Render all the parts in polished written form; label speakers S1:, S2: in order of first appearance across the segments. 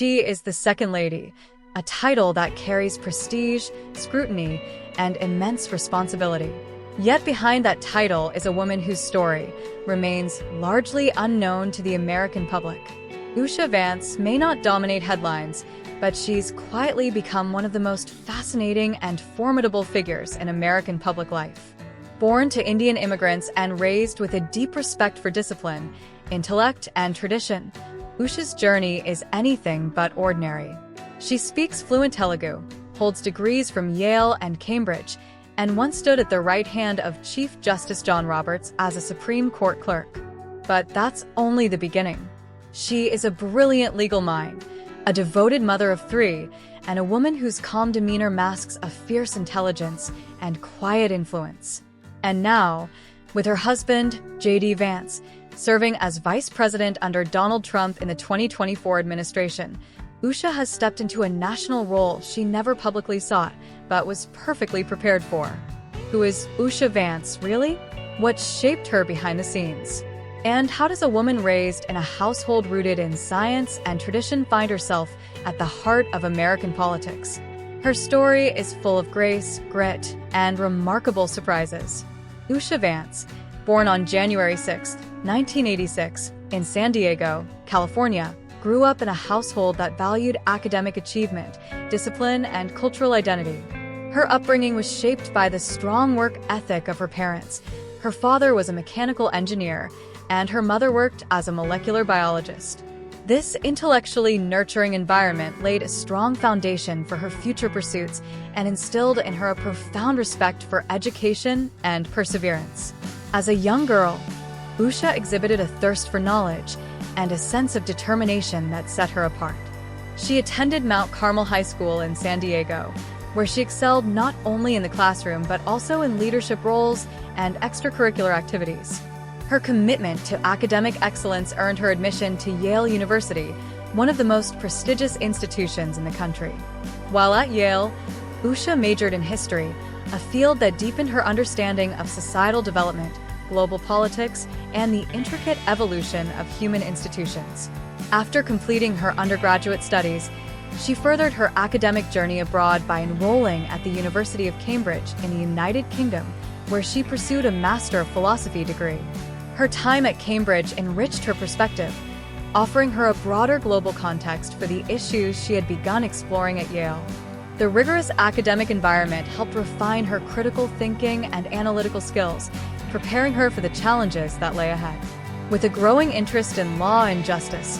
S1: She is the Second Lady, a title that carries prestige, scrutiny, and immense responsibility. Yet behind that title is a woman whose story remains largely unknown to the American public. Usha Vance may not dominate headlines, but she's quietly become one of the most fascinating and formidable figures in American public life. Born to Indian immigrants and raised with a deep respect for discipline, intellect, and tradition, Usha's journey is anything but ordinary. She speaks fluent Telugu, holds degrees from Yale and Cambridge, and once stood at the right hand of Chief Justice John Roberts as a Supreme Court clerk. But that's only the beginning. She is a brilliant legal mind, a devoted mother of three, and a woman whose calm demeanor masks a fierce intelligence and quiet influence. And now, with her husband, J.D. Vance, serving as vice president under Donald Trump in the 2024 administration, Usha has stepped into a national role she never publicly sought, but was perfectly prepared for. Who is Usha Vance, really? What shaped her behind the scenes? And how does a woman raised in a household rooted in science and tradition find herself at the heart of American politics? Her story is full of grace, grit, and remarkable surprises. Usha Vance, born on January 6, 1986, in San Diego, California, grew up in a household that valued academic achievement, discipline, and cultural identity. Her upbringing was shaped by the strong work ethic of her parents. Her father was a mechanical engineer, and her mother worked as a molecular biologist. This intellectually nurturing environment laid a strong foundation for her future pursuits and instilled in her a profound respect for education and perseverance. As a young girl, Usha exhibited a thirst for knowledge and a sense of determination that set her apart. She attended Mount Carmel High School in San Diego, where she excelled not only in the classroom but also in leadership roles and extracurricular activities. Her commitment to academic excellence earned her admission to Yale University, one of the most prestigious institutions in the country. While at Yale, Usha majored in history, a field that deepened her understanding of societal development, global politics, and the intricate evolution of human institutions. After completing her undergraduate studies, she furthered her academic journey abroad by enrolling at the University of Cambridge in the United Kingdom, where she pursued a Master of Philosophy degree. Her time at Cambridge enriched her perspective, offering her a broader global context for the issues she had begun exploring at Yale. The rigorous academic environment helped refine her critical thinking and analytical skills, preparing her for the challenges that lay ahead. With a growing interest in law and justice,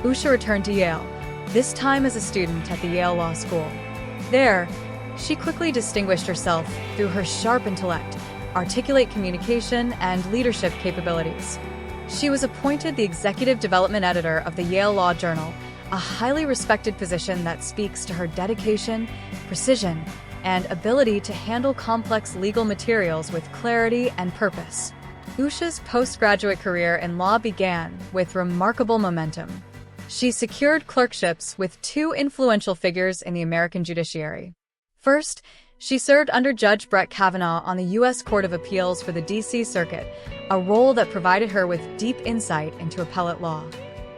S1: Usha returned to Yale, this time as a student at the Yale Law School. There, she quickly distinguished herself through her sharp intellect, articulate communication, and leadership capabilities. She was appointed the executive development editor of the Yale Law Journal, a highly respected position that speaks to her dedication, precision, and ability to handle complex legal materials with clarity and purpose. Usha's postgraduate career in law began with remarkable momentum. She secured clerkships with two influential figures in the American judiciary. First, she served under Judge Brett Kavanaugh on the U.S. Court of Appeals for the D.C. Circuit, a role that provided her with deep insight into appellate law.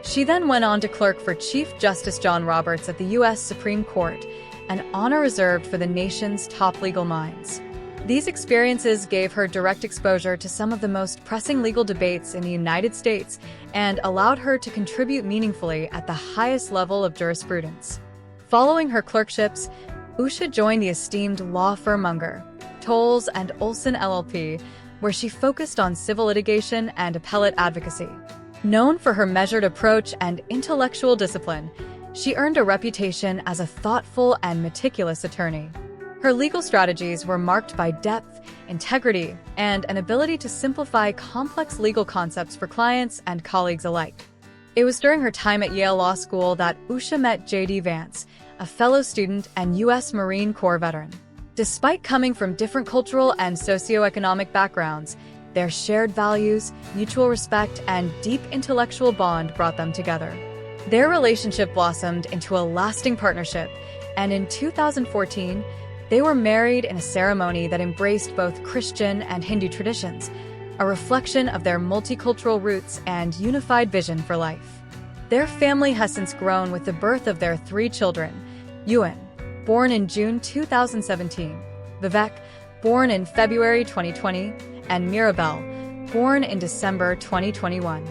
S1: She then went on to clerk for Chief Justice John Roberts at the U.S. Supreme Court, an honor reserved for the nation's top legal minds. These experiences gave her direct exposure to some of the most pressing legal debates in the United States and allowed her to contribute meaningfully at the highest level of jurisprudence. Following her clerkships, Usha joined the esteemed law firm Unger, Tolles and Olson LLP, where she focused on civil litigation and appellate advocacy. Known for her measured approach and intellectual discipline, she earned a reputation as a thoughtful and meticulous attorney. Her legal strategies were marked by depth, integrity, and an ability to simplify complex legal concepts for clients and colleagues alike. It was during her time at Yale Law School that Usha met J.D. Vance, a fellow student and U.S. Marine Corps veteran. Despite coming from different cultural and socioeconomic backgrounds, their shared values, mutual respect, and deep intellectual bond brought them together. Their relationship blossomed into a lasting partnership, and in 2014, they were married in a ceremony that embraced both Christian and Hindu traditions, a reflection of their multicultural roots and unified vision for life. Their family has since grown with the birth of their 3 children: Ewan, born in June 2017, Vivek, born in February 2020, and Mirabelle, born in December 2021.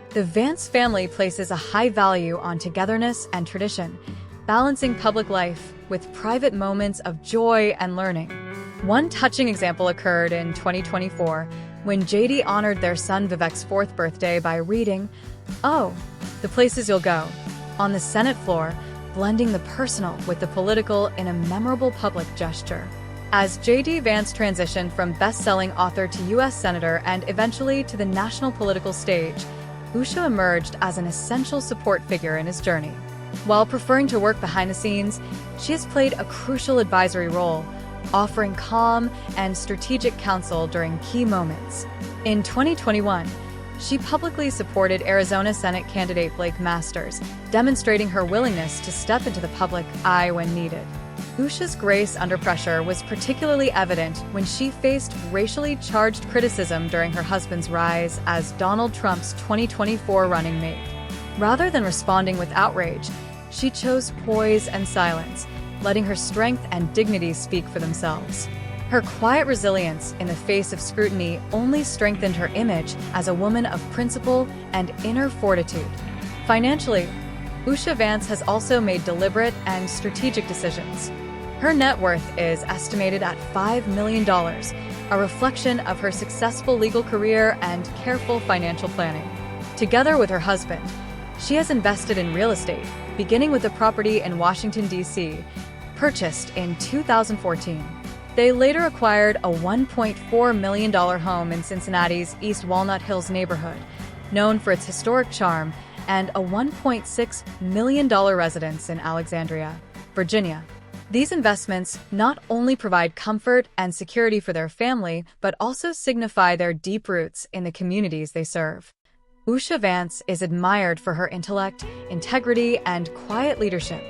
S1: The Vance family places a high value on togetherness and tradition, balancing public life with private moments of joy and learning. One touching example occurred in 2024 when J.D honored their son Vivek's 4th birthday by reading, "Oh, the places you'll go," on the Senate floor, blending the personal with the political in a memorable public gesture. As J.D Vance transitioned from best-selling author to U.S. Senator and eventually to the national political stage, Usha emerged as an essential support figure in his journey. While preferring to work behind the scenes, she has played a crucial advisory role, offering calm and strategic counsel during key moments. In 2021, she publicly supported Arizona Senate candidate Blake Masters, demonstrating her willingness to step into the public eye when needed. Usha's grace under pressure was particularly evident when she faced racially charged criticism during her husband's rise as Donald Trump's 2024 running mate. Rather than responding with outrage, she chose poise and silence, letting her strength and dignity speak for themselves. Her quiet resilience in the face of scrutiny only strengthened her image as a woman of principle and inner fortitude. Financially, Usha Vance has also made deliberate and strategic decisions. Her net worth is estimated at $5 million, a reflection of her successful legal career and careful financial planning. Together with her husband, she has invested in real estate, beginning with a property in Washington, D.C., purchased in 2014. They later acquired a $1.4 million home in Cincinnati's East Walnut Hills neighborhood, known for its historic charm, and a $1.6 million residence in Alexandria, Virginia. These investments not only provide comfort and security for their family, but also signify their deep roots in the communities they serve. Usha Vance is admired for her intellect, integrity, and quiet leadership.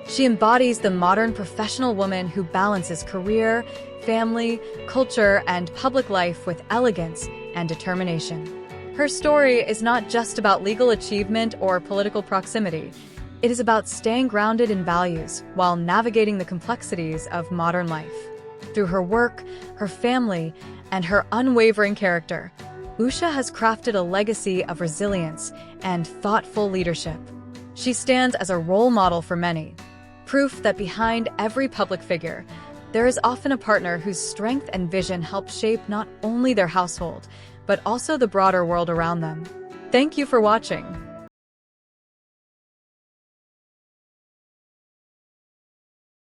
S1: She embodies the modern professional woman who balances career, family, culture, and public life with elegance and determination. Her story is not just about legal achievement or political proximity. It is about staying grounded in values while navigating the complexities of modern life. Through her work, her family, and her unwavering character, Usha has crafted a legacy of resilience and thoughtful leadership. She stands as a role model for many, proof that behind every public figure, there is often a partner whose strength and vision help shape not only their household, but also the broader world around them. Thank you for watching.